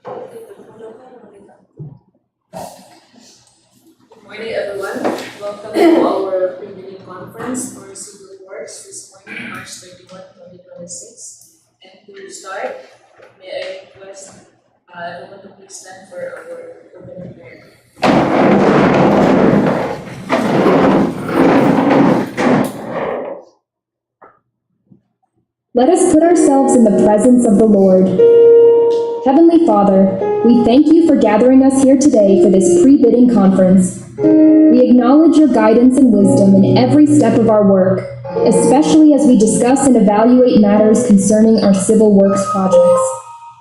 Good morning, everyone. Welcome to our pre-meeting conference for Civil Works this morning, March 31, 2026. And to start, may I request everyone to please stand for our opening prayer. Let us put ourselves in the presence of the Lord. Heavenly Father, we thank you for gathering us here today for this pre-bidding conference. We acknowledge your guidance and wisdom in every step of our work, especially as we discuss and evaluate matters concerning our civil works projects.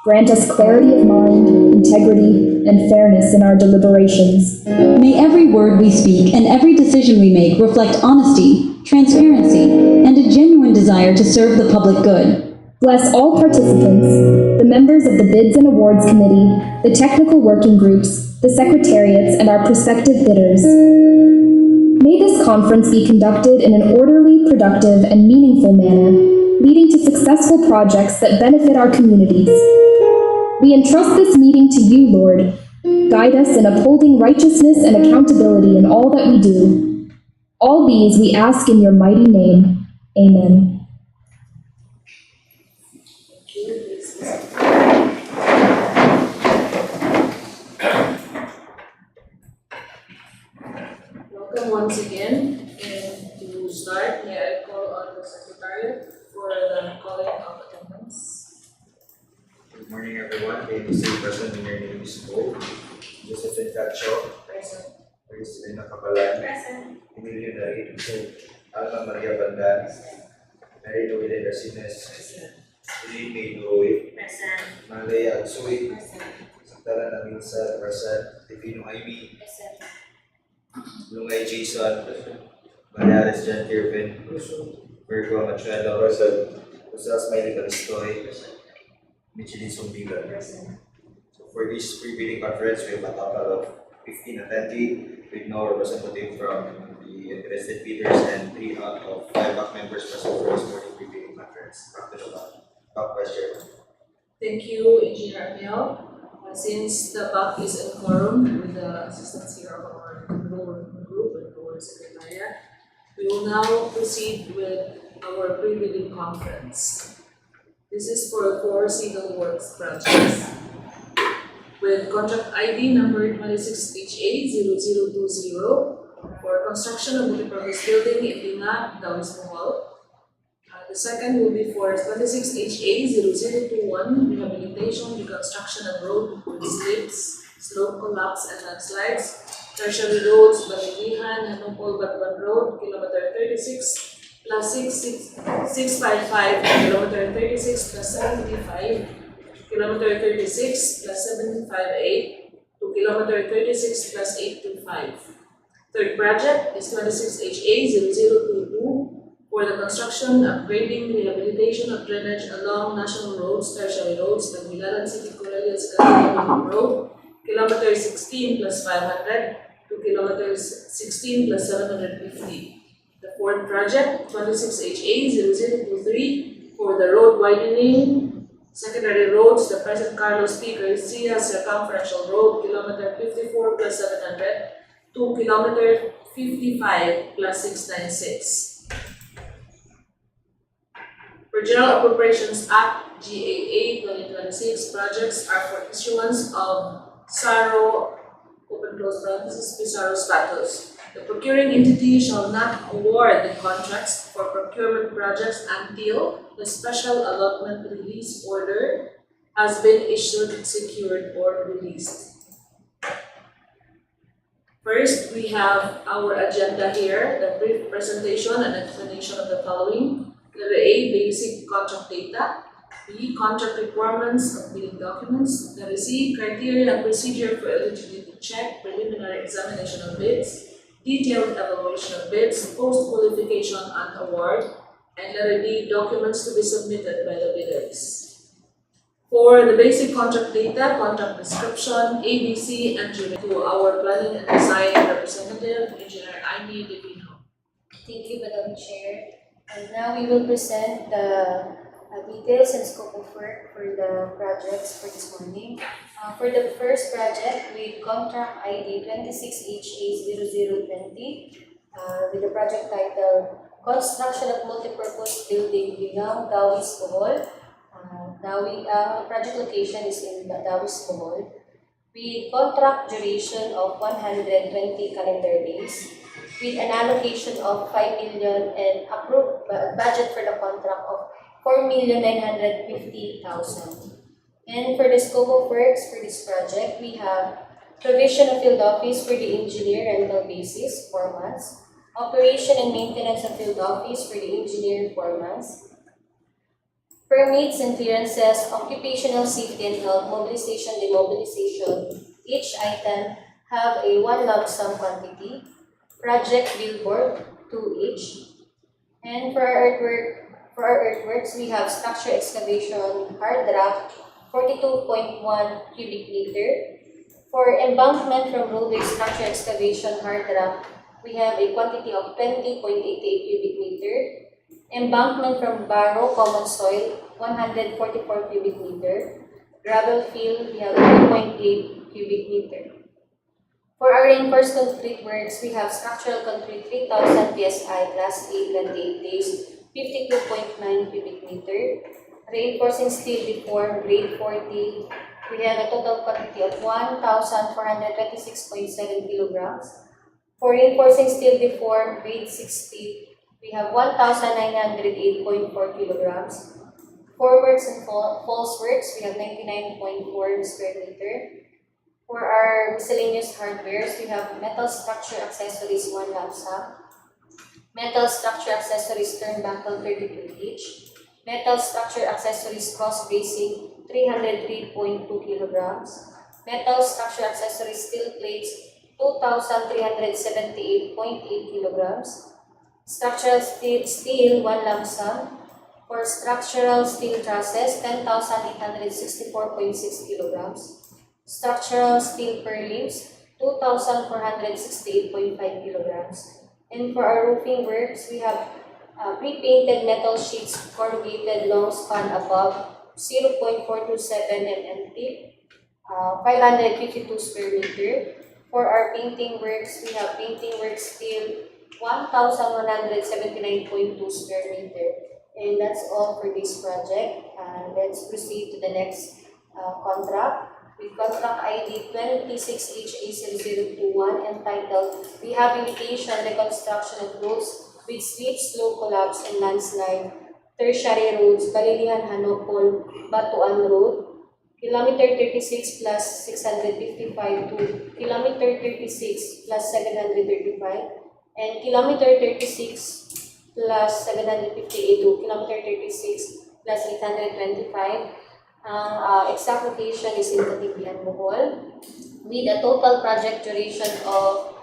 Grant us clarity of mind, integrity, and fairness in our deliberations. May every word we speak and every decision we make reflect honesty, transparency, and a genuine desire to serve the public good. Bless all participants, the members of the Bids and Awards Committee, the technical working groups, the secretariats, and our prospective bidders. May this conference be conducted in an orderly, productive, and meaningful manner, leading to successful projects that benefit our communities. We entrust this meeting to you, Lord. Guide us in upholding righteousness and accountability in all that we do. All these we ask in your mighty name. Amen. Welcome once again, and to start, may I call on the Secretary for the calling of attendance. Good morning, everyone. May you stay present in your name is Bo. Josephine Cacho. Present. Elena Cabalan. Present. Emilio David. Alma Maria Bandan. Mary Noel Racines. Present. Lee May Duroy. Present. Malaya Agsui. Present. Santana Naminsa. Present. Divino Ivy. Present. Lungay Jason. Baleares John Kirvin. Virgo Machuelo. Present. Rosas Miley Calistoy. Michelin Zumbiga. Present. So for this pre-bidding conference, we have a total of 15 attendees with no representative from the interested bidders and 3 out of 5 back members present for this morning pre-bidding conference. Back to the top question. Thank you, Engineer Amel. Since the BAC is in quorum with the assistance here of our working group and our secretariat, we will now proceed with our pre-bidding conference. This is for 4 civil works projects with contract ID number 26HA0020 for construction of multipurpose building in Bingang, Dauis, Bohol. The second will be for 26HA0021 Rehabilitation, Reconstruction and Road with slips, slope collapse and landslides, Tertiary roads, Balilihan-Hanopol-Batuan Road, kilometer 36 plus 655, kilometer 36 plus 75, kilometer 36 plus 758 to kilometer 36 plus 825. Third project is 26HA0022 for the construction, upgrading, rehabilitation of drainage along national roads, tertiary roads, Tagbilaran, City-Corella-Sikatuna-Loboc Road, kilometer 16 plus 500 to kilometers 16 plus 750. The fourth project, 26HA0023 for the road widening, secondary roads, the present Carlos P. Garcia Circumferential Road, kilometer 54 plus 700 to kilometer 55 plus 696. For General Appropriations Act GAA 2026 projects are for issuance of SARO open close parenthesis PSARO status. The procuring entity shall not award the contracts for procurement projects until the special allotment release order has been issued, secured, or released. First, we have our agenda here, the brief presentation and explanation of the following. Letter A, basic contract data. B, contract requirements of bidding documents. Letter C, criteria and procedure for eligibility check, preliminary examination of bids, detailed evaluation of bids, post-qualification and award. And letter D, documents to be submitted by the bidders. For the basic contract data, contract description, ABC, entry to our planning and design representative, Engineer Amy Divino. Thank you, Madam Chair. And now we will present the details and scope of work for for the projects for this morning. For the first project with contract ID 26HA0020 with the project title Construction of Multipurpose Building Bingang, Dauis, Bohol. Project location is in Dauis, Bohol. With contract duration of 120 calendar days, with an allocation of 5 million and approved budget for the contract of 4,950,000. And for the scope of works for this project, we have provision of field office for the engineer rental basis, 4 months. Operation and maintenance of field office for the engineer, 4 months. Permits and clearances, occupational safety and health, mobilization, demobilization. Each item have a 1 lump sum quantity. Project billboard, 2 each. And for our earthworks, we have structure excavation, hard rock, 42.1 cubic meter. For embankment from roadway structure excavation, hard rock, we have a quantity of 20.88 cubic meter. Embankment from barrow, common soil, 144 cubic meter. Gravel fill, we have 2.8 cubic meter. For our reinforced concrete works, we have structural concrete 3,000 PSI plus 8 days, 52.9 cubic meter. Reinforcing steel deform, grade 40, we have a total quantity of 1,426.7 kilograms. For reinforcing steel deform, grade 60, we have 1,908.4 kilograms. For works and false works, we have 99.4 square meter. For our miscellaneous hardwares, we have metal structure accessories 1 lump sum, metal structure accessories turnbuckle 32 each, metal structure accessories cross bracing 303.2 kilograms, metal structure accessories steel plates 2,378.8 kilograms, structural steel 1 lump sum. For structural steel trusses 10,864.6 kilograms. Structural steel purlins, 2,468.5 kilograms. And for our roofing works, we have pre-painted metal sheets, corrugated long span above, 0.427 mm thick, 552 square meter. For our painting works, we have painting works steel, 1,179.2 square meter. And that's all for this project. Let's proceed to the next contract. With contract ID 26HA0021 entitled Rehabilitation, Reconstruction of Roads with Slip, Slope Collapse, and Landslide, Tertiary Roads, Balilihan-Hanopol-Batuan Road, Kilometer 36 plus 655 to Kilometer 36 plus 735, and Kilometer 36 plus 758 to Kilometer 36 plus 825. Exact location is in City-Corella-Sikatuna-Loboc Bohol with a total project duration of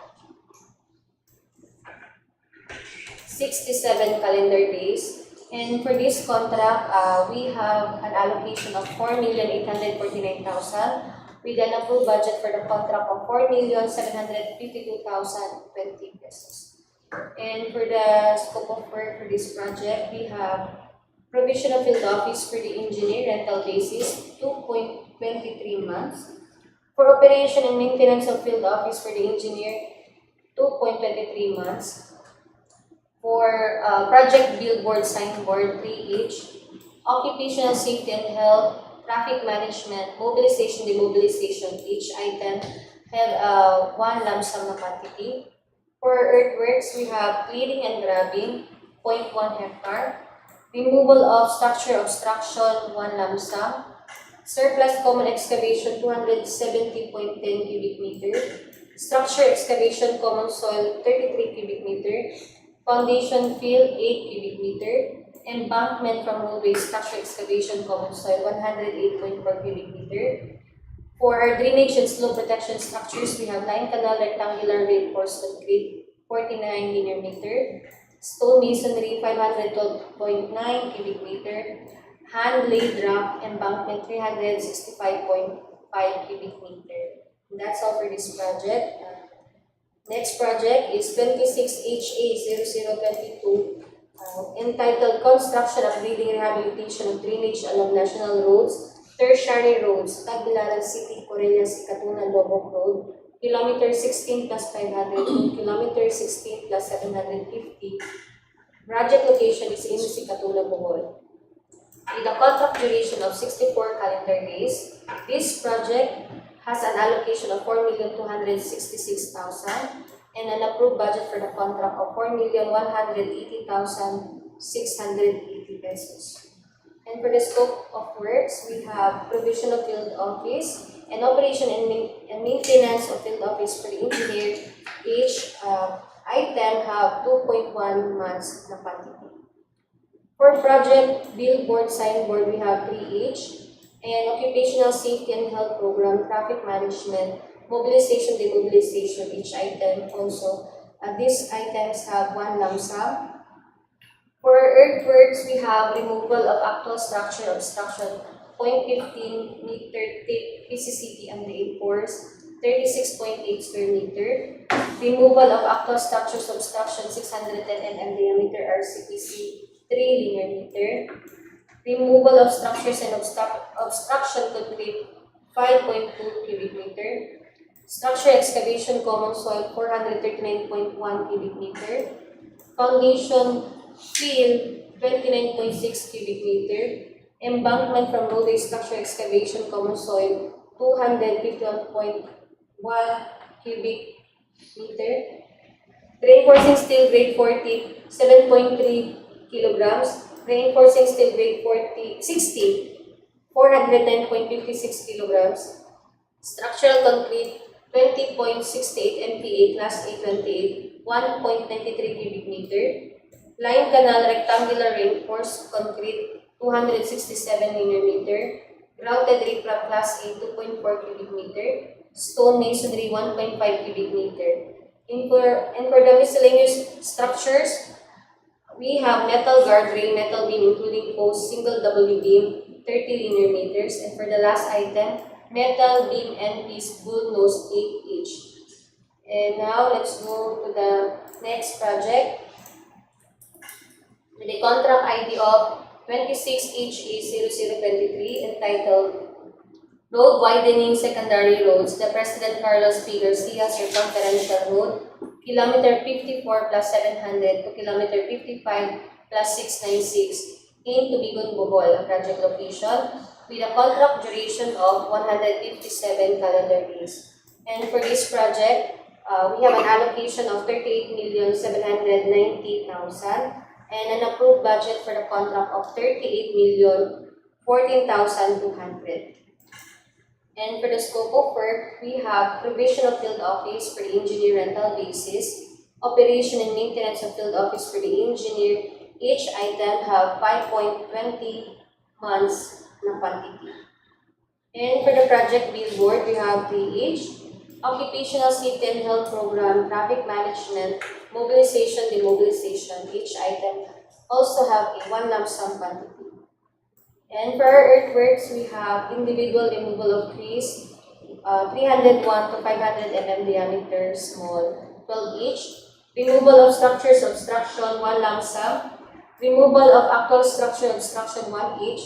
67 calendar days. And for this contract, we have an allocation of 4,849,000 with an approved budget for the contract of 4,752,020 pesos. And for the scope of work for this project, we have provision of field office for the engineer rental basis, 2.23 months. For operation and maintenance of field office for the engineer, 2.23 months. For project billboard, signboard, 3 each. Occupational safety and health, traffic management, mobilization, demobilization, each item have 1 lump sum quantity. For earthworks, we have clearing and grabbing, 0.1 hectare. Removal of structure obstruction, 1 lump sum. Surplus common excavation, 270.10 cubic meter. Structure excavation common soil, 33 cubic meter. Foundation fill, 8 cubic meter. Embankment from roadway structure excavation common soil, 108.4 cubic meter. For our drainage and slope protection structures, we have line canal rectangular reinforced concrete, 49 linear meter. Stone masonry, 512.9 cubic meter. Hand laid rock embankment, 365.5 cubic meter. And that's all for this project. Next project is 26HA0022 entitled Construction, Upgrading, Rehabilitation of Drainage Along National Roads, Tertiary Roads, Tagbilaran, City-Corella-Sikatuna-Loboc Road, kilometer 16 plus 500 to kilometer 16 plus 750. Project location is in Sikatuna, Bohol. With a contract duration of 64 calendar days, this project has an allocation of 4,266,000 and an approved budget for the contract of 4,180,680 pesos. And for the scope of works, we have provision of field office and operation and maintenance of field office for the engineer. Each item have 2.1 months na quantity. For project billboard, signboard, we have 3 each. And occupational safety and health program, traffic management, mobilization, demobilization, each item also. These items have 1 lump sum. For earthworks, we have removal of actual structure obstruction, 0.15 meter thick PCCP and reinforced, 36.8 square meter. Removal of actual structures obstruction, 610 mm diameter RCPC, 3 linear meter. Removal of structures and obstruction concrete, 5.2 cubic meter. Structure excavation common soil, 439.1 cubic meter. Foundation fill, 29.6 cubic meter. Embankment from roadway structure excavation common soil, 251.1 cubic meter. Reinforcing steel grade 40, 7.3 kilograms. Reinforcing steel grade 60, 409.56 kilograms. Structural concrete, 20.68 MPa, class A28, 1.93 cubic meter. Line canal rectangular reinforced concrete, 267 linear meter. Grouted riprap, class A, 2.4 cubic meter. Stone masonry, 1.5 cubic meter. And for the miscellaneous structures, we have metal guardrail, metal beam including post, single W beam, 30 linear meters. And for the last item, metal beam and piece, bull nose, 8 each. And now let's go to the next project. With a contract ID of 26HA0023 entitled Road Widening Secondary Roads, the President Carlos P. Garcia Circumferential Road, kilometer 54 plus 700 to kilometer 55 plus 696 in Tubigon, Bohol, a project location, with a contract duration of 157 calendar days. And for this project, we have an allocation of 38,790,000 and an approved budget for the contract of 38,014,200. And for the scope of work, we have provision of field office for the engineer rental basis, operation and maintenance of field office for the engineer. Each item have 5.20 months na quantity. And for the project billboard, we have 3 each. Occupational safety and health program, traffic management, mobilization, demobilization. Each item also have a 1 lump sum quantity. And for our earthworks, we have individual removal of trees, 301 to 500 mm diameter, small, 12 each. Removal of structures obstruction, 1 lump sum. Removal of actual structure obstruction, 1 each.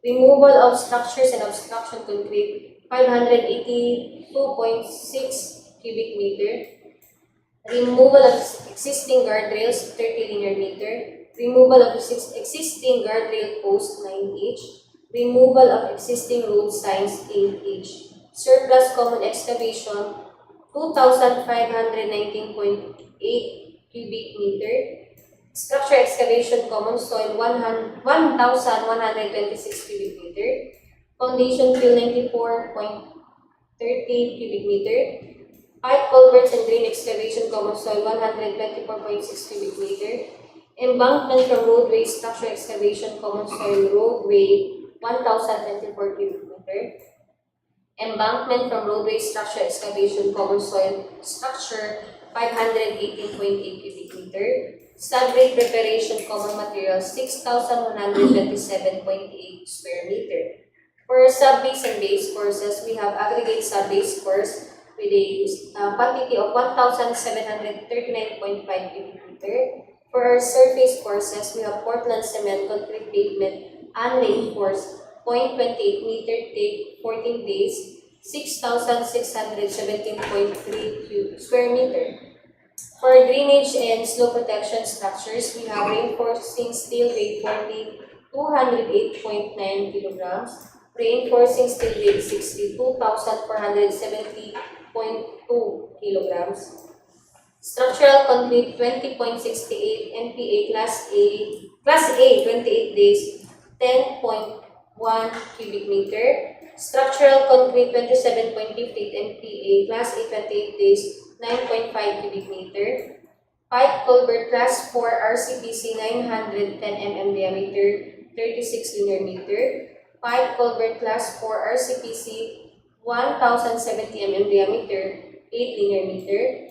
Removal of structures and obstruction concrete, 582.6 cubic meter. Removal of existing guardrails, 30 linear meter. Removal of existing guardrail post, 9 each. Removal of existing road signs, 8 each. Surplus common excavation, 2,519.8 cubic meter. Structure excavation common soil, 1,126 cubic meter. Foundation fill, 94.30 cubic meter. Pipe culverts and drain excavation common soil, 124.6 cubic meter. Embankment from roadway structure excavation common soil roadway, 1,024 cubic meter. Embankment from roadway structure excavation common soil structure, 518.8 cubic meter. Subgrade preparation common material, 6,127.8 square meter. For sub-base and base courses, we have aggregate sub-base course with a quantity of 1,739.5 cubic meter. For our surface courses, we have Portland cement, concrete pavement, unreinforced, 0.28 meter take, 14 days, 6,617.3 square meter. For drainage and slope protection structures, we have reinforcing steel grade 40, 208.9 kilograms, reinforcing steel grade 60, 2,470.2 kilograms, structural concrete 20.68 MPa Class A 28 days, 10.1 cubic meter, structural concrete 27.58 MPa Class A 28 days, 9.5 cubic meter. Pipe culvert Class 4 RCPC 910 mm diameter, 36 linear meter. Pipe culvert Class 4 RCPC 1070 mm diameter, 8 linear meter.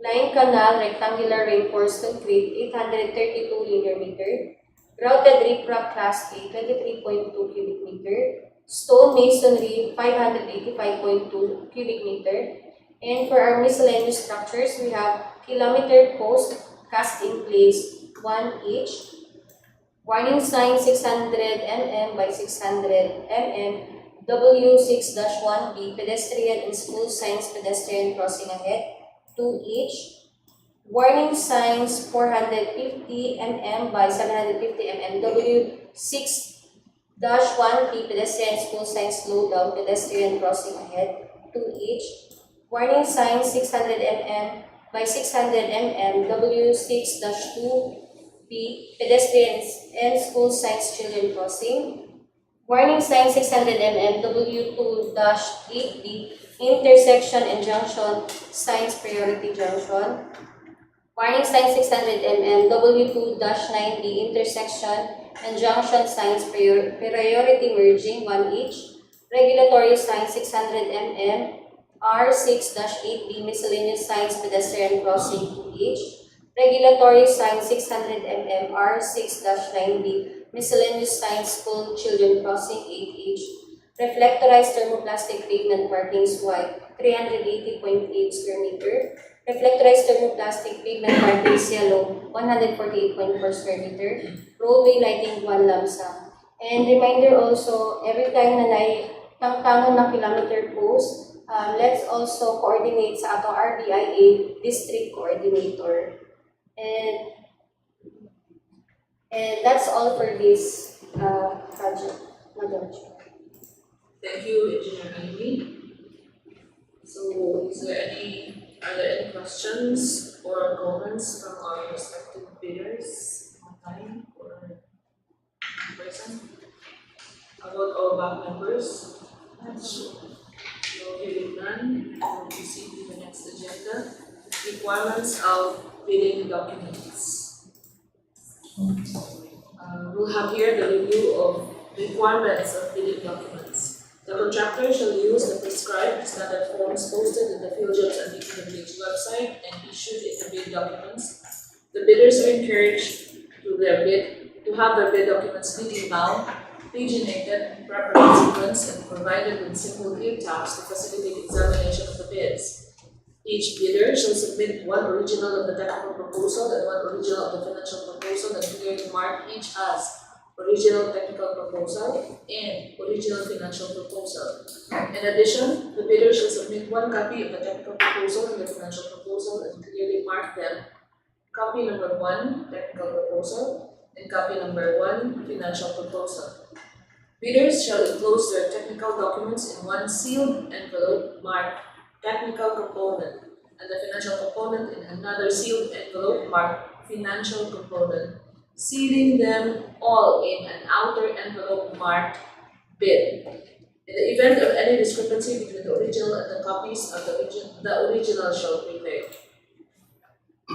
Line canal rectangular reinforced concrete 832 linear meter. Grouted riprap Class A 23.2 cubic meter. Stone masonry 585.2 cubic meter. And for our miscellaneous structures, we have kilometer post cast in place 1 each, warning sign 600 mm by 600 mm, W6-1B, pedestrian and school signs pedestrian crossing ahead 2 each, warning signs 450 mm by 750 mm, W6-1P, pedestrian school signs slow down pedestrian crossing ahead 2 each, warning sign 600 mm by 600 mm, W6-2B, pedestrians and school signs children crossing. Warning sign 600 mm, W2-8B, intersection and junction signs priority junction. Warning sign 600 mm, W2-9B, intersection and junction signs priority merging 1 each. Regulatory sign 600 mm, R6-8B, miscellaneous signs pedestrian crossing 2 each. Regulatory sign 600 mm, R6-9B, miscellaneous signs school children crossing 8 each. Reflectorized thermoplastic pavement markings wide 380.8 square meter. Reflectorized thermoplastic pavement markings yellow 148.4 square meter. Roadway lighting 1 lamsa. And reminder also, every time na tangtangon na kilometer post, let's also coordinate sa ato RBIA district coordinator. And that's all for this project, Madam Chair. Thank you, Engineer Amy. So, are there any questions or comments from our respective bidders online or in person? About our back members? So, hearing none, we'll proceed to the next agenda. Requirements of bidding documents. We'll have here the review of requirements of bidding documents. The contractor shall use the prescribed standard forms posted in the FieldJobs and DPWH website and issued in the bid documents. The bidders are encouraged to have their bid documents neatly bound, paginated, properly sequenced, and provided with simple clear tabs to facilitate examination of the bids. Each bidder shall submit one original of the technical proposal and one original of the financial proposal and clearly mark each as original technical proposal and original financial proposal. In addition, the bidder shall submit one copy of the technical proposal and the financial proposal and clearly mark them copy number 1, technical proposal, and copy number 1, financial proposal. Bidders shall enclose their technical documents in one sealed envelope marked technical component and the financial component in another sealed envelope marked financial component, sealing them all in an outer envelope marked bid. In the event of any discrepancy between the original and the copies of the original shall prevail.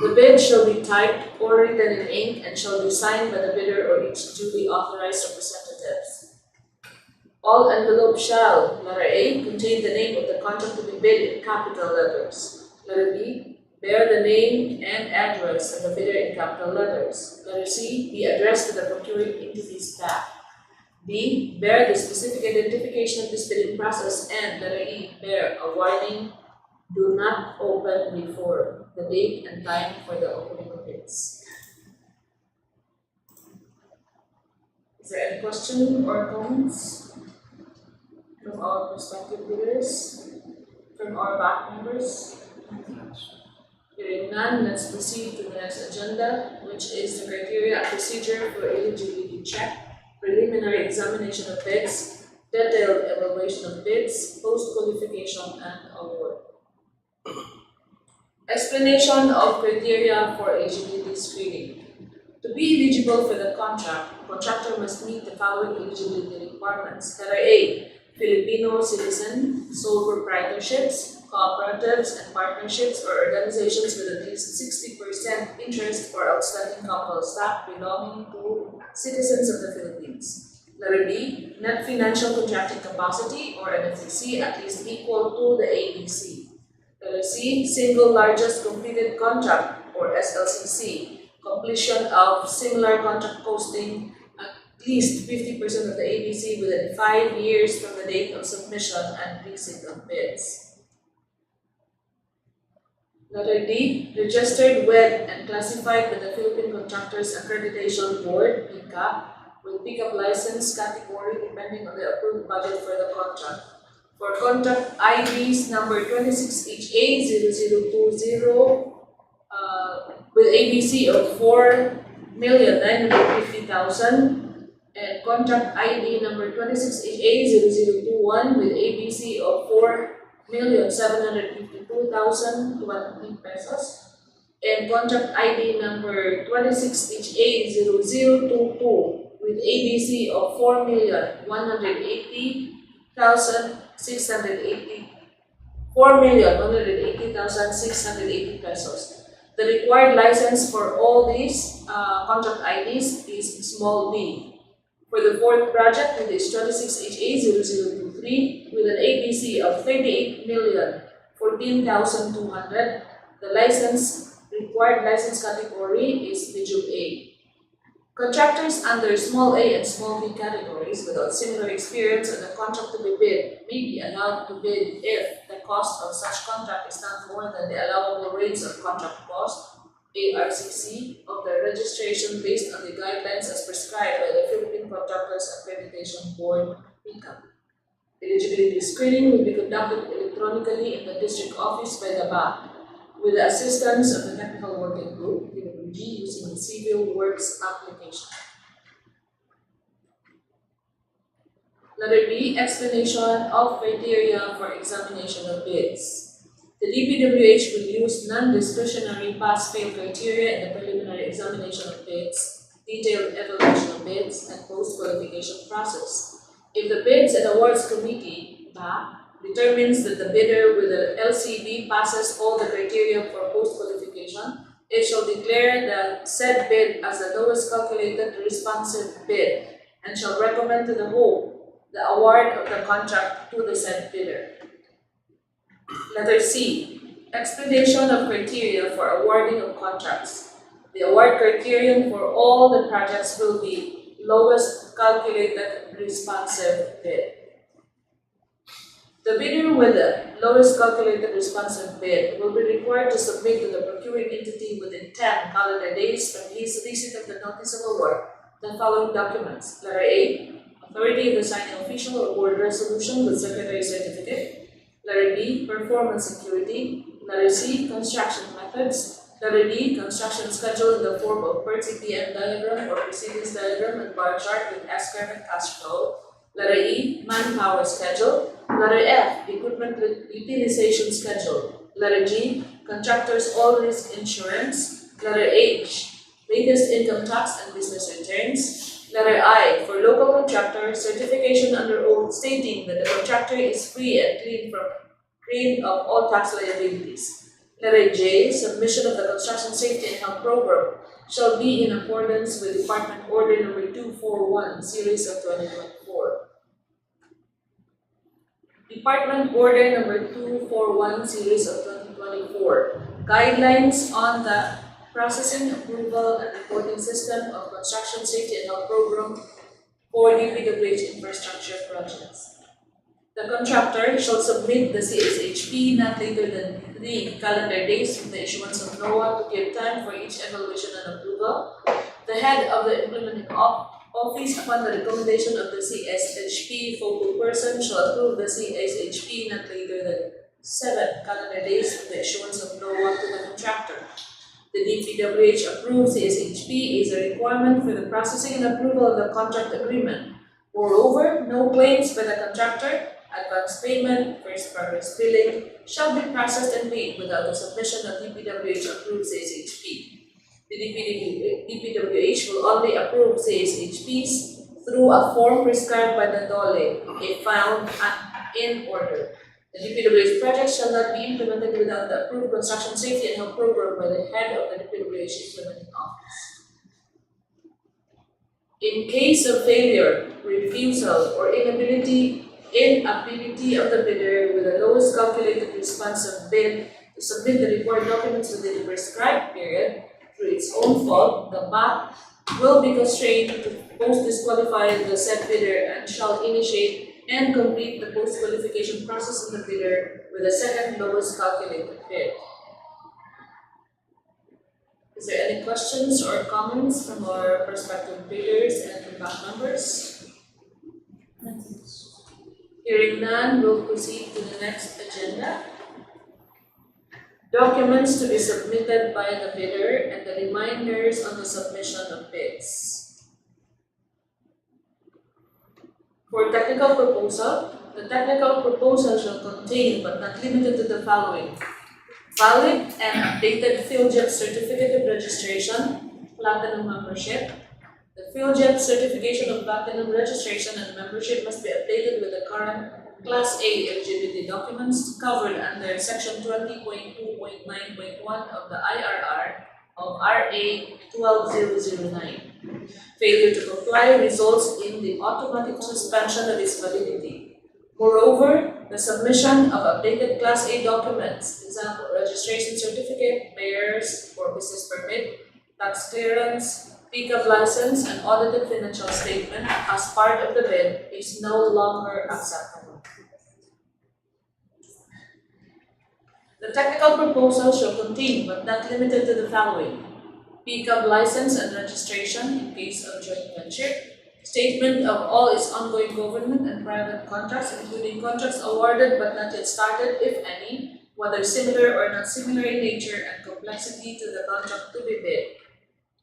The bid shall be typed or written in ink and shall be signed by the bidder or each duly authorized representatives. All envelopes shall, letter A, contain the name of the contract to be bid in capital letters. Letter B, bear the name and address of the bidder in capital letters. Letter C, be addressed to the procuring entity's staff. D, bear the specific identification of this bidding process, and letter E, bear a warning, do not open before the date and time for the opening of bids. Is there any question or comments from our prospective leaders, from our back members? Hearing none, let's proceed to the next agenda, which is the criteria and procedure for eligibility check, preliminary examination of bids, detailed evaluation of bids, post-qualification, and award. Explanation of criteria for eligibility screening. To be eligible for the contractor must meet the following eligibility requirements. Letter A, Filipino citizen, sole proprietorships, cooperatives and partnerships or organizations with at least 60% interest or outstanding capital stock belonging to citizens of the Philippines. Letter B, net financial contracting capacity or NFCC at least equal to the ABC. Letter C, single largest completed contract or SLCC, completion of similar contract posting at least 50% of the ABC within 5 years from the date of submission and receipt of bids. Letter D, registered with and classified by the Philippine Contractors Accreditation Board, PICAP, with pickup license category depending on the approved budget for the contract. For contract IDs number 26HA0020 with ABC of 4,950,000 and contract ID number 26HA0021 with ABC of 4,752,200 pesos and contract ID number 26HA0022 with ABC of 4,180,680 pesos. The required license for all these contract IDs is small b. For the fourth project, which is 26HA0023 with an ABC of 38,014,200, the required license category is Medium A. Contractors under small a and small b categories without similar experience on the contract to be bid may be allowed to bid if the cost of such contract is not more than the allowable rates of contract cost, ARCC, of the registration based on the guidelines as prescribed by the Philippine Contractors Accreditation Board, PICAP. Eligibility screening will be conducted electronically in the district office by the BAC with the assistance of the Technical Working Group, DPWH, using the Civil Works application. Letter B, explanation of criteria for examination of bids. The DPWH will use non-discretionary pass-fail criteria in the preliminary examination of bids, detailed evaluation of bids, and post-qualification process. If the Bids and Awards Committee, BAC, determines that the bidder with the LCB passes all the criteria for post-qualification, it shall declare the said bid as the lowest calculated responsive bid and shall recommend to the whole the award of the contract to the said bidder. Letter C, explanation of criteria for awarding of contracts. The award criterion for all the projects will be lowest calculated responsive bid. The bidder with the lowest calculated responsive bid will be required to submit to the procuring entity within 10 calendar days from his receipt of the notice of award the following documents. Letter A, authority of the signing official or board resolution with secretary certificate. Letter B, performance security. Letter C, construction methods. Letter D, construction schedule in the form of per TPM diagram or proceedings diagram and bar chart with S-curve and cash flow. Letter E, manpower schedule. Letter F, equipment utilization schedule. Letter G, contractor's all risk insurance. Letter H, latest income tax and business returns. Letter I, for local contractor, certification under oath stating that the contractor is free and clean of all tax liabilities. Letter J, submission of the Construction Safety and Health Program shall be in accordance with Department Order Number 241, Series of 2024. Department Order Number 241, Series of 2024. Guidelines on the processing, approval, and reporting system of Construction Safety and Health Program for DPWH infrastructure projects. The contractor shall submit the CSHP not later than 3 calendar days from the issuance of NOAA to give time for each evaluation and approval. The head of the implementing Office, upon the recommendation of the CSHP focal person, shall approve the CSHP not later than 7 calendar days from the issuance of no one to the contractor. The DPWH approved CSHP is a requirement for the processing and approval of the contract agreement. Moreover, no claims by the contractor, advance payment, first progress billing shall be processed and paid without the submission of DPWH approved CSHP. The DPWH will only approve CSHPs through a form prescribed by the DOLE if found in order. The DPWH project shall not be implemented without the approved construction safety and health program by the head of the DPWH implementing office. In case of failure, refusal, or inability of the bidder with the lowest calculated responsive bid to submit the required documents within the prescribed period through its own fault, the BAC will be constrained to post-disqualify the said bidder and shall initiate and complete the post-qualification process of the bidder with the second lowest calculated bid. Is there any questions or comments from our prospective bidders and the BAC members? Hearing none, we'll proceed to the next agenda. Documents to be submitted by the bidder and the reminders on the submission of bids. For technical proposal, the technical proposal shall contain but not limited to the following: valid and updated PhilJet certificate of registration, platinum membership. The PhilJet certification of platinum registration and membership must be updated with the current Class A eligibility documents covered under Section 20.2.9.1 of the IRR of RA 12009. Failure to comply results in the automatic suspension of its validity. Moreover, the submission of updated Class A documents, example registration certificate, bearers or business permit, tax clearance, pickup license, and audited financial statement as part of the bid is no longer acceptable. The technical proposal shall contain, but not limited to the following: pickup license and registration in case of joint venture, statement of all its ongoing government and private contracts, including contracts awarded but not yet started, if any, whether similar or not similar in nature and complexity to the contract to be bid,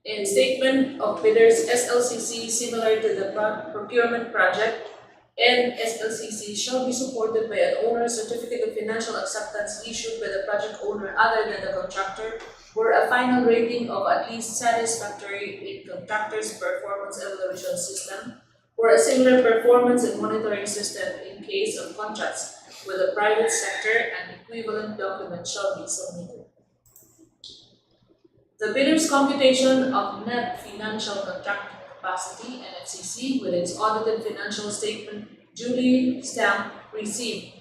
and statement of bidders SLCC similar to the procurement project, and SLCC shall be supported by an owner's certificate of financial acceptance issued by the project owner other than the contractor, or a final rating of at least satisfactory in contractor's performance evaluation system, or a similar performance and monitoring system in case of contracts with the private sector, and equivalent documents shall be submitted. The bidder's computation of net financial contract capacity (NFCC) with its audited financial statement duly stamped received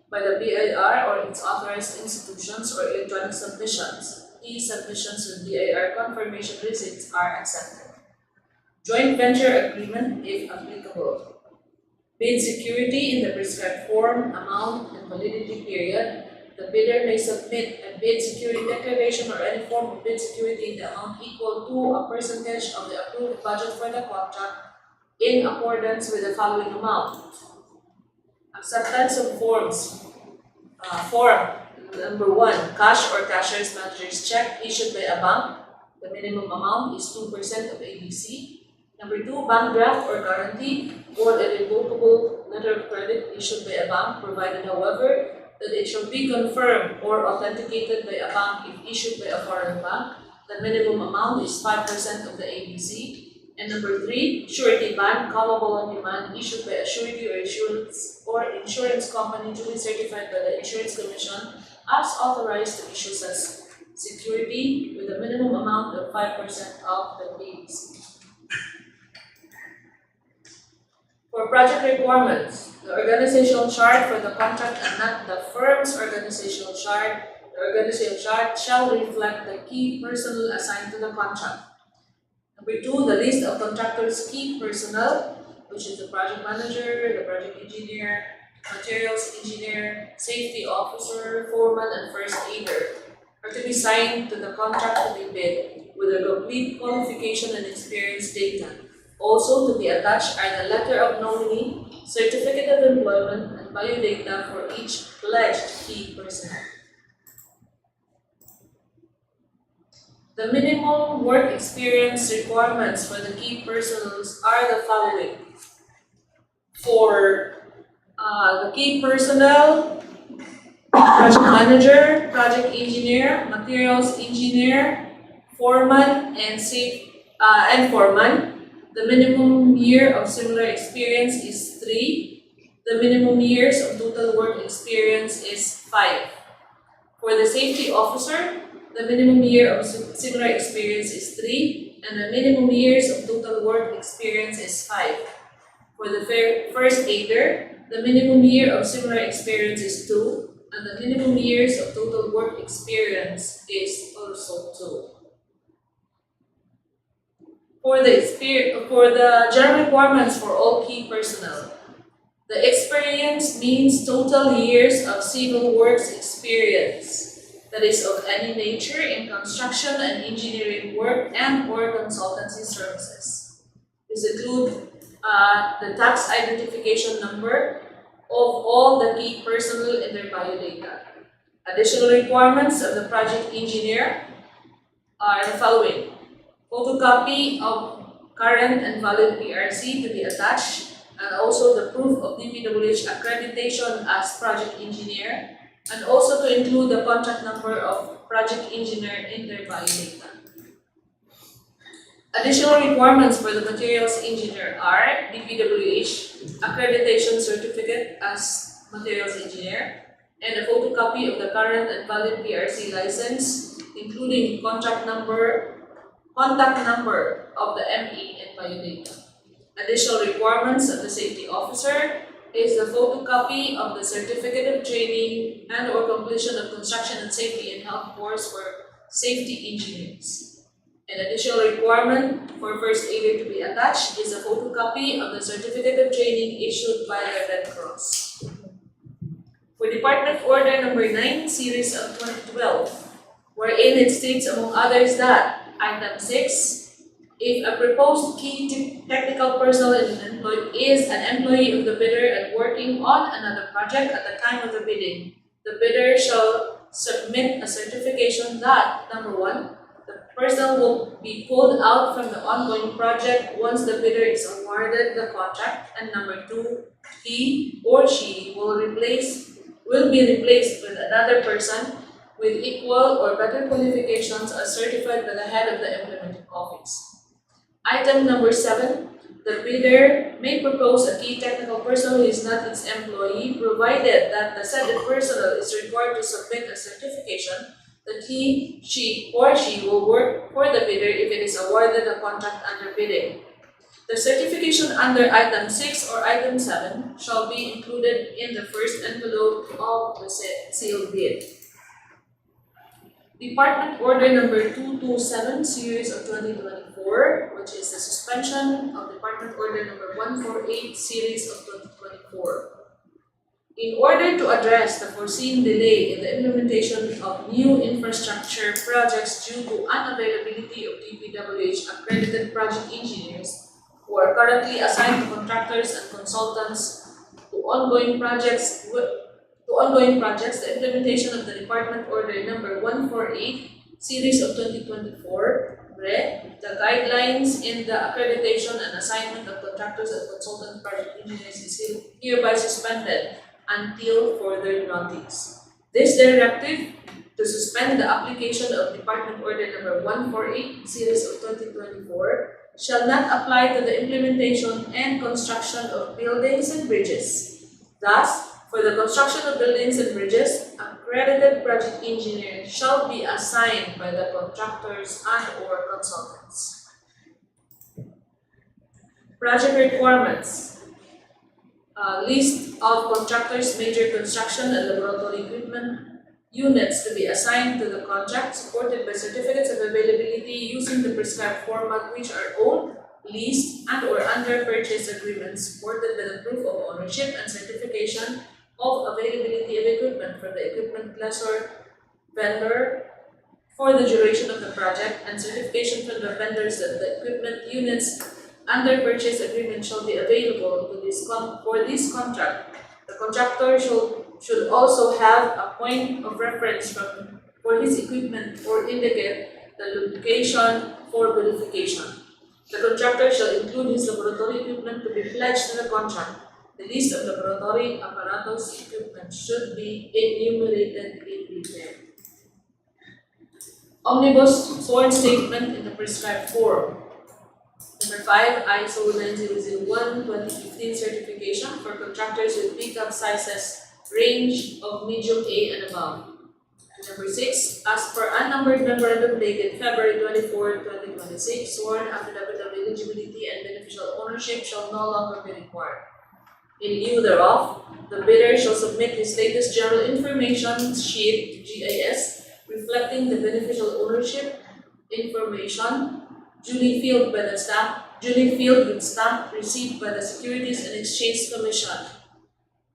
by the BIR or its authorized institutions, or electronic submissions. E-submissions with BIR confirmation receipts are accepted. Joint venture agreement if applicable. Bid security in the prescribed form, amount, and validity period. The bidder may submit a bid security declaration or any form of bid security in the amount equal to a percentage of the approved budget for the contract in accordance with the following amount. Acceptance of forms. Form number 1, cash or cashier's manager's check issued by a bank. The minimum amount is 2% of ABC. Number 2, bank draft or guarantee or a revocable letter of credit issued by a bank, provided however that it shall be confirmed or authenticated by a bank if issued by a foreign bank. The minimum amount is 5% of the ABC. And number 3, surety bond, callable on demand, issued by a surety or insurance company duly certified by the Insurance Commission as authorized to issue such security with a minimum amount of 5% of the ABC. For project requirements, the organizational chart for the contract and not the firm's organizational chart, the organizational chart shall reflect the key personnel assigned to the contract. Number 2, the list of contractors' key personnel, which is the project manager, the project engineer, materials engineer, safety officer, foreman, and first aider, are to be signed to the contract to be bid with a complete qualification and experience data. Also to be attached are the letter of nominee, certificate of employment, and biodata for each pledged key person. The minimum work experience requirements for the key personnels are the following. For the key personnel, project manager, project engineer, materials engineer, foreman, and foreman. The minimum year of similar experience is 3. The minimum years of total work experience is 5. For the safety officer, the minimum year of similar experience is 3, and the minimum years of total work experience is 5. For the first aider, the minimum year of similar experience is 2, and the minimum years of total work experience is also 2. For the general requirements for all key personnel, the experience means total years of civil works experience that is of any nature in construction and engineering work and/or consultancy services. This includes the tax identification number of all the key personnel in their biodata. Additional requirements of the project engineer are the following. Photocopy of current and valid PRC to be attached, and also the proof of DPWH accreditation as project engineer, and also to include the contract number of project engineer in their biodata. Additional requirements for the materials engineer are DPWH accreditation certificate as materials engineer, and a photocopy of the current and valid PRC license, including contact number of the ME and biodata. Additional requirements of the safety officer is the photocopy of the certificate of training and/or completion of construction and safety and health course for safety engineers. An additional requirement for first aider to be attached is a photocopy of the certificate of training issued by the Red Cross. For Department Order Number 9, Series of 2012, wherein it states among others that Item 6, if a proposed key technical personnel is an employee of the bidder and working on another project at the time of the bidding, the bidder shall submit a certification that, number 1, the personnel will be pulled out from the ongoing project once the bidder is awarded the contract, and number 2, he or she will be replaced with another person with equal or better qualifications as certified by the head of the implementing office. Item number 7, the bidder may propose a key technical personnel who is not its employee, provided that the said personnel is required to submit a certification that he, she, or she will work for the bidder if it is awarded a contract under bidding. The certification under Item 6 or Item 7 shall be included in the first envelope of the sealed bid. Department Order Number 227, Series of 2024, which is the suspension of Department Order Number 148, Series of 2024. In order to address the foreseen delay in the implementation of new infrastructure projects due to unavailability of DPWH accredited project engineers who are currently assigned to contractors and consultants to ongoing projects, the implementation of the Department Order Number 148, Series of 2024, the guidelines in the accreditation and assignment of contractors and consultant project engineers is hereby suspended until further notice. This directive to suspend the application of Department Order Number 148, Series of 2024, shall not apply to the implementation and construction of buildings and bridges. Thus, for the construction of buildings and bridges, accredited project engineers shall be assigned by the contractors and/or consultants. Project requirements. List of contractors' major construction and laboratory equipment units to be assigned to the contract, supported by certificates of availability using the prescribed format, which are owned, leased, and/or under purchase agreements, supported by the proof of ownership and certification of availability of equipment for the equipment lessor vendor for the duration of the project, and certification from the vendors that the equipment units under purchase agreement shall be available to for this contract, the contractor should also have a point of reference for his equipment or indicate the location for verification. The contractor shall include his laboratory equipment to be pledged in the contract. The list of laboratory apparatus equipment should be enumerated in detail. Omnibus sworn statement in the prescribed form. Number 5, ISO 9001:2015 certification for contractors with pickup sizes range of medium A and above. Number 6, as per unnumbered memorandum dated February 24, 2026, sworn affidavit of eligibility and beneficial ownership shall no longer be required. In lieu thereof, the bidder shall submit his latest general information sheet (GIS) reflecting the beneficial ownership information duly filled with stamp received by the Securities and Exchange Commission,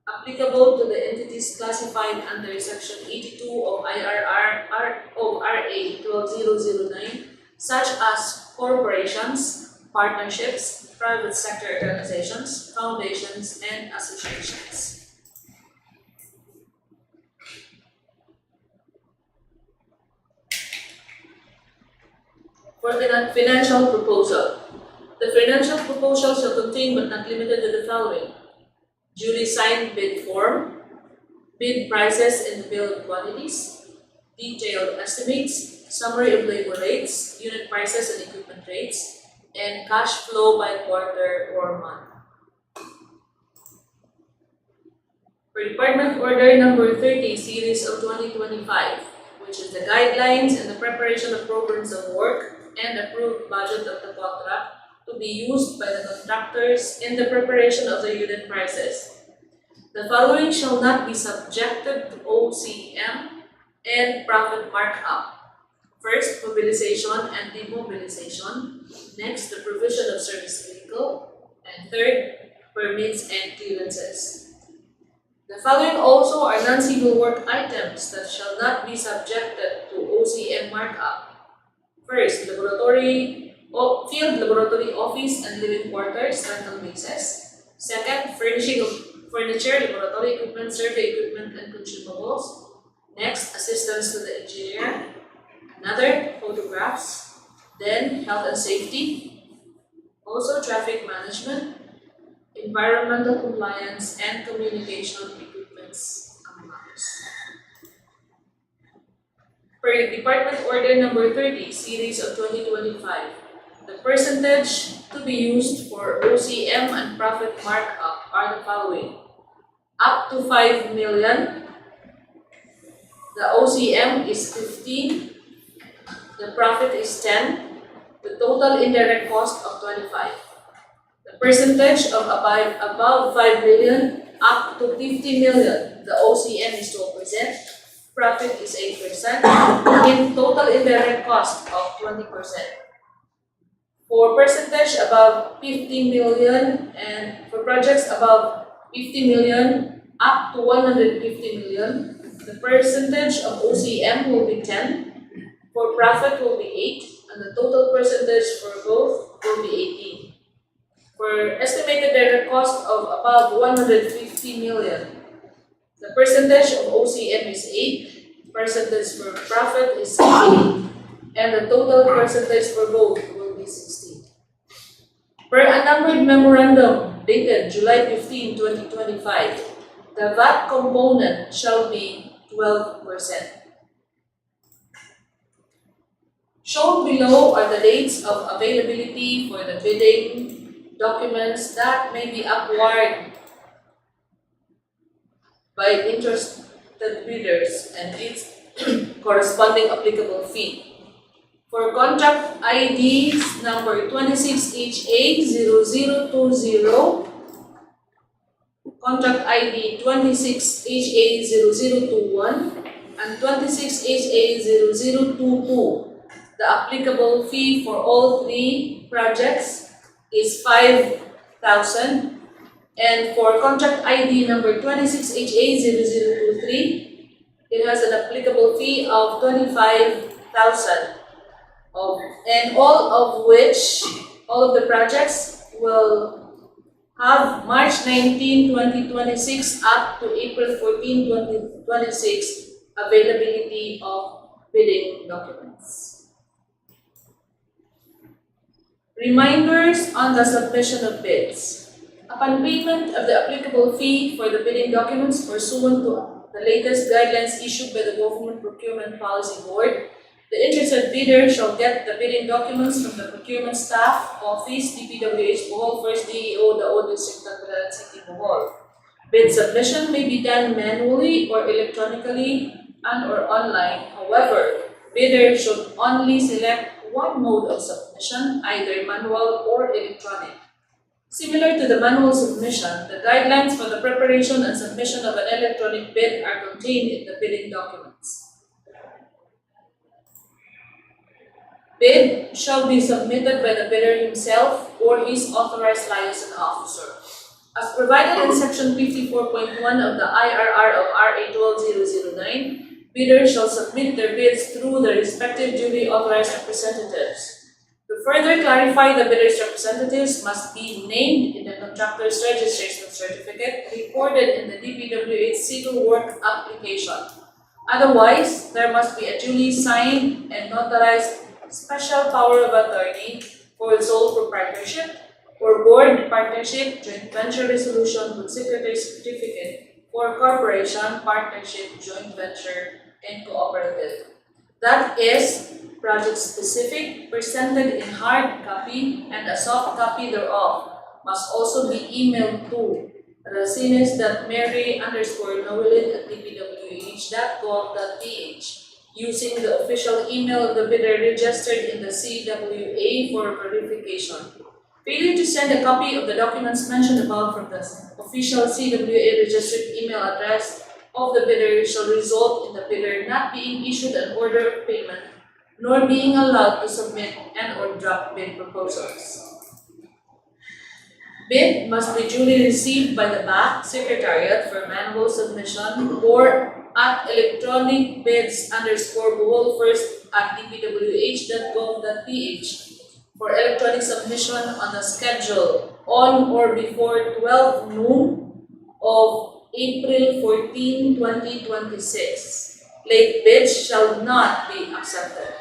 applicable to the entities classified under Section 82 of RA 12009, such as corporations, partnerships, private sector organizations, foundations, and associations. For the financial proposal. The financial proposal shall contain but not limited to the following: duly signed bid form, bid prices and bill of quantities, detailed estimates, summary of labor rates, unit prices and equipment rates, and cash flow by quarter or month. For Department Order Number 30, Series of 2025, which is the guidelines and the preparation of programs of work and approved budget of the contract to be used by the contractors in the preparation of the unit prices. The following shall not be subjected to OCM and profit markup. First, mobilization and demobilization. Next, the provision of service vehicle. And third, permits and clearances. The following also are non-civil work items that shall not be subjected to OCM markup. First, field laboratory office and living quarters rental basis. Second, furnishing of furniture, laboratory equipment, survey equipment, and consumables. Next, assistance to the engineer. Another, photographs. Then, health and safety. Also, traffic management, environmental compliance, and communication equipments, among others. For Department Order Number 30, Series of 2025, the percentage to be used for OCM and profit markup are the following: up to 5 million, the OCM is 15, the profit is 10, the total indirect cost of 25. The percentage of above 5 million up to 50 million, the OCM is 12%, profit is 8%, in total indirect cost of 20%. For percentage above 50 million and for projects above 50 million up to 150 million, the percentage of OCM will be 10, for profit will be 8, and the total percentage for both will be 18. For estimated direct cost of above 150 million, the percentage of OCM is 8, percentage for profit is 8, and the total percentage for both will be 16. Per unnumbered memorandum dated July 15, 2025, the VAT component shall be 12%. Shown below are the dates of availability for the bidding documents that may be acquired by interested bidders and its corresponding applicable fee. For contract ID number 26HA0020, contract ID 26HA0021, and 26HA0022, the applicable fee for all three projects is 5,000. And for contract ID number 26HA0023, it has an applicable fee of 25,000. And all of the projects will have March 19, 2026 up to April 14, 2026 availability of bidding documents. Reminders on the submission of bids. Upon payment of the applicable fee for the bidding documents pursuant to the latest guidelines issued by the Government Procurement Policy Board, the interested bidder shall get the bidding documents from the procurement staff, office, DPWH Bohol, 1st DEO, Dauis, Circumferential, City, Bohol. Bid submission may be done manually or electronically and or online. However, bidder should only select one mode of submission, either manual or electronic. Similar to the manual submission, the guidelines for the preparation and submission of an electronic bid are contained in the bidding documents. Bid shall be submitted by the bidder himself or his authorized liaison officer. As provided in Section 54.1 of the IRR of RA 12009, bidders shall submit their bids through the respective duly authorized representatives. To further clarify, the bidder's representatives must be named in the contractor's registration certificate recorded in the DPWH civil work application. Otherwise, there must be a duly signed and notarized special power of attorney for sole proprietorship or board partnership, joint venture resolution with secretary certificate for corporation, partnership, joint venture, and cooperative. That is project specific, presented in hard copy, and a soft copy thereof must also be emailed to racines.mary_nowilin@dpwh.gov.ph using the official email of the bidder registered in the CWA for verification. Failure to send a copy of the documents mentioned above from the official CWA registered email address of the bidder shall result in the bidder not being issued an order of payment nor being allowed to submit and or draft bid proposals. Bid must be duly received by the BAC Secretariat for manual submission or at electronic bids_Bohol first at dpwh.gov.ph for electronic submission on a schedule on or before 12 noon of April 14, 2026. Late bids shall not be accepted.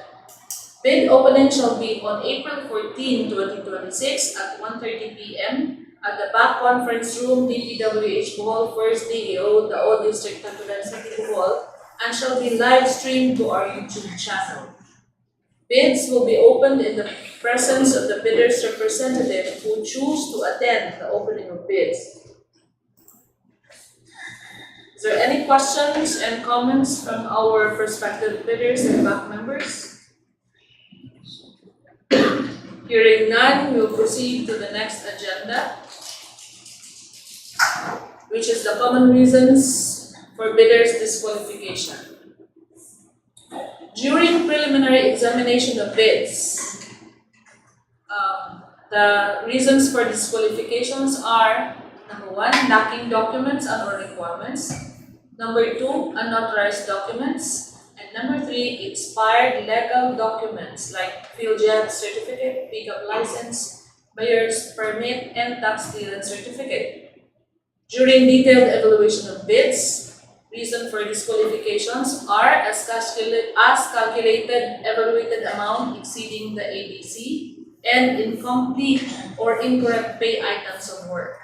Bid opening shall be on April 14, 2026 at 1:30 p.m. at the back conference room, DPWH Bohol, 1st DEO, the O District, Tagbilaran City, Bohol, and shall be live streamed to our YouTube channel. Bids will be opened in the presence of the bidder's representative who choose to attend the opening of bids. Is there any questions and comments from our prospective bidders and BAC members? Hearing none, we will proceed to the next agenda, which is the common reasons for bidders' disqualification. During preliminary examination of bids, the reasons for disqualifications are: number 1, lacking documents and or requirements; number 2, unauthorized documents; and number 3, expired legal documents like field jet certificate, pickup license, buyer's permit, and tax clearance certificate. During detailed evaluation of bids, reason for disqualifications are as calculated evaluated amount exceeding the ABC and incomplete or incorrect pay items of work.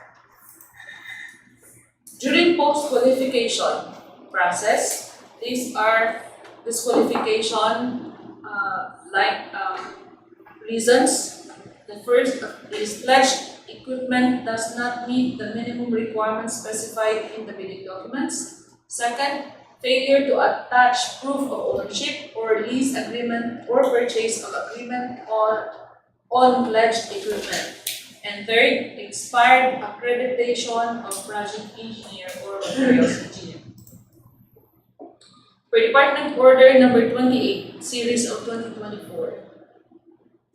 During post-qualification process, these are disqualification reasons. The first is pledged equipment does not meet the minimum requirements specified in the bidding documents. Second, failure to attach proof of ownership or lease agreement or purchase of agreement on pledged equipment. And third, expired accreditation of project engineer or materials engineer. For Department Order number 28, Series of 2024,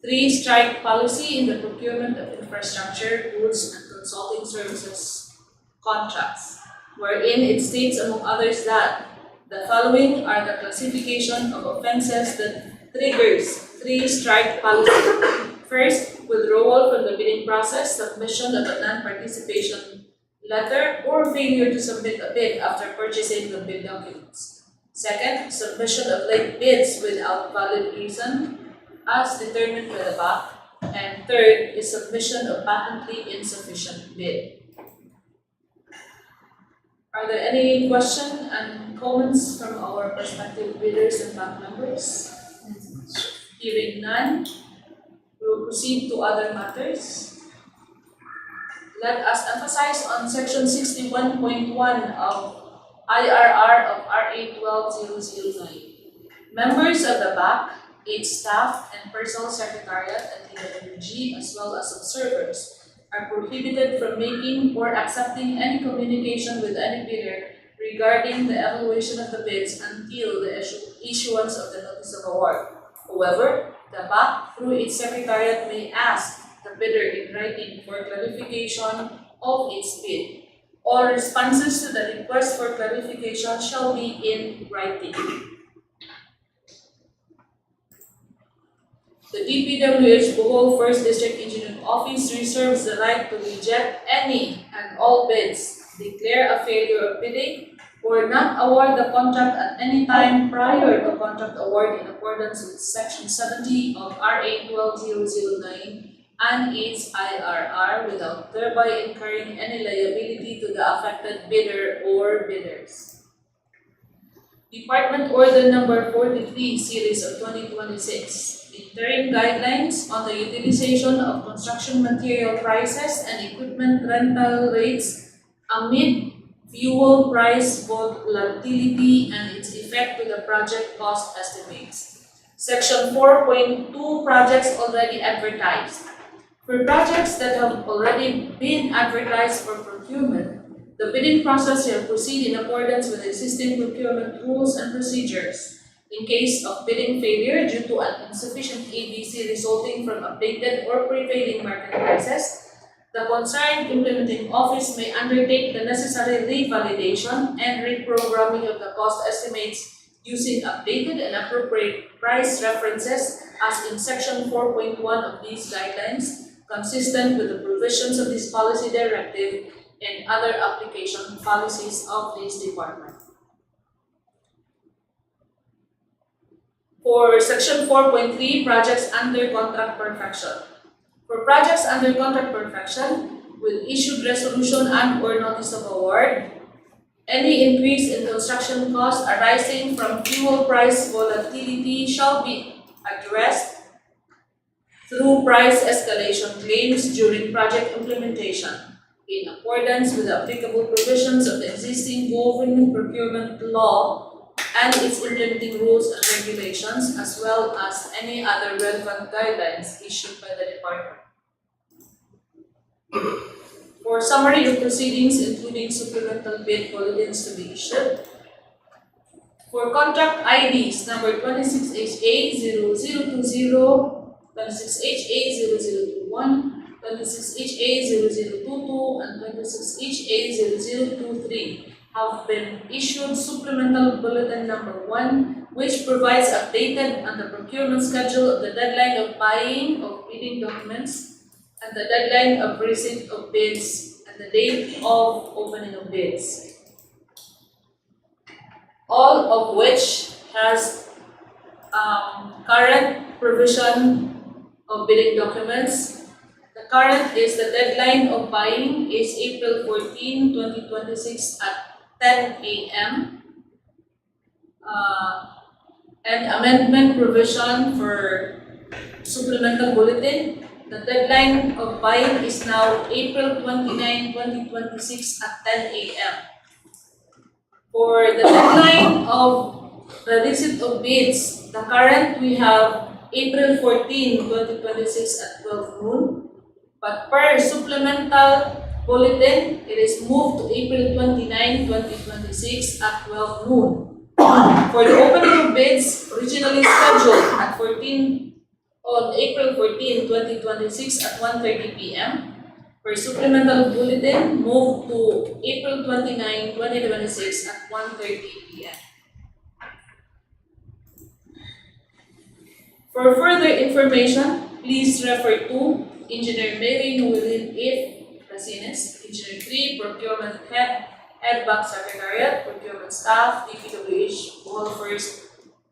3 strike policy in the procurement of infrastructure, goods, and consulting services contracts, wherein it states among others that the following are the classification of offenses that triggers 3 strike policy. First, withdrawal from the bidding process, submission of a non-participation letter, or failure to submit a bid after purchasing the bid documents. Second, submission of late bids without valid reason as determined by the BAC. And third is submission of patently insufficient bid. Are there any questions and comments from our prospective bidders and BAC members? Hearing none, we will proceed to other matters. Let us emphasize on section 61.1 of IRR of RA 12009. Members of the BAC, its staff, and personal secretariat at DPWH, as well as observers, are prohibited from making or accepting any communication with any bidder regarding the evaluation of the bids until the issuance of the notice of award. However, the BAC, through its secretariat, may ask the bidder in writing for clarification of its bid. All responses to the request for clarification shall be in writing. The DPWH Bohol 1st District Engineering Office reserves the right to reject any and all bids, declare a failure of bidding, or not award the contract at any time prior to contract award in accordance with Section 70 of RA 12009 and its IRR without thereby incurring any liability to the affected bidder or bidders. Department Order Number 43 Series of 2026. Interim guidelines on the utilization of construction material prices and equipment rental rates amid fuel price volatility and its effect to the project cost estimates. Section 4.2 Projects already advertised. For projects that have already been advertised for procurement, the bidding process shall proceed in accordance with existing procurement rules and procedures. In case of bidding failure due to an insufficient ABC resulting from updated or prevailing market prices, the concerned implementing office may undertake the necessary revalidation and reprogramming of the cost estimates using updated and appropriate price references as in Section 4.1 of these guidelines, consistent with the provisions of this policy directive and other application policies of this department. For Section 4.3, projects under contract perfection. For projects under contract perfection, with issued resolution and/or notice of award, any increase in construction costs arising from fuel price volatility shall be addressed through price escalation claims during project implementation, in accordance with the applicable provisions of the existing government procurement law and its implementing rules and regulations, as well as any other relevant guidelines issued by the department. For summary of proceedings, including supplemental bid bulletins to be issued. For contract IDs number 26HA0020, 26HA0021, 26HA0022, and 26HA0023 have been issued supplemental bulletin number 1, which provides updated on the procurement schedule of the deadline of buying of bidding documents and the deadline of receipt of bids and the date of opening of bids. All of which has current provision of bidding documents. The current is the deadline of buying is April 14, 2026 at 10 a.m. And amendment provision for supplemental bulletin. The deadline of buying is now April 29, 2026 at 10 a.m. For the deadline of the receipt of bids, the current we have April 14, 2026 at 12 noon. But per supplemental bulletin, it is moved to April 29, 2026 at 12 noon. For the opening of bids, originally scheduled at on April 14, 2026 at 1:30 p.m. For supplemental bulletin, moved to April 29, 2026 at 1:30 p.m. For further information, please refer to Engineer Mary Noelin F. Racines, Engineer 3, Procurement Head Bank Secretariat, Procurement Staff, DPWH Bohol 1st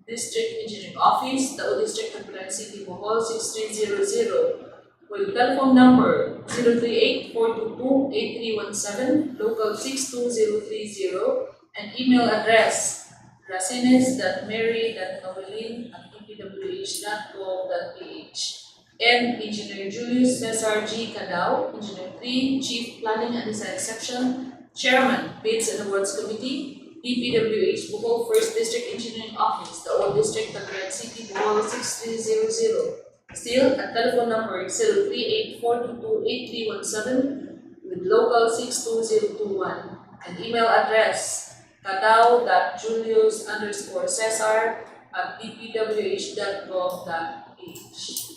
District Engineering Office, Dauis District, Tagbilaran City, Bohol 6300, with telephone number 038-422-8317, local 62030, and email address racines.mary.novelin@dpwh.gov.ph. And Engineer Julius Cesar G. Cadao, Engineer 3, Chief Planning and Design Section, Chairman, Bids and Awards Committee, DPWH Bohol 1st District Engineering Office, the Old District, Tagbilaran City, Bohol 6300. Still, at telephone number 038-422-8317 with local 62021, and email address cadao.julius_cesar@dpwh.gov.ph.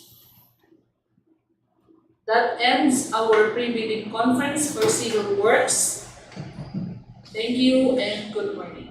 That ends our pre-bidding conference for civil works. Thank you and good morning.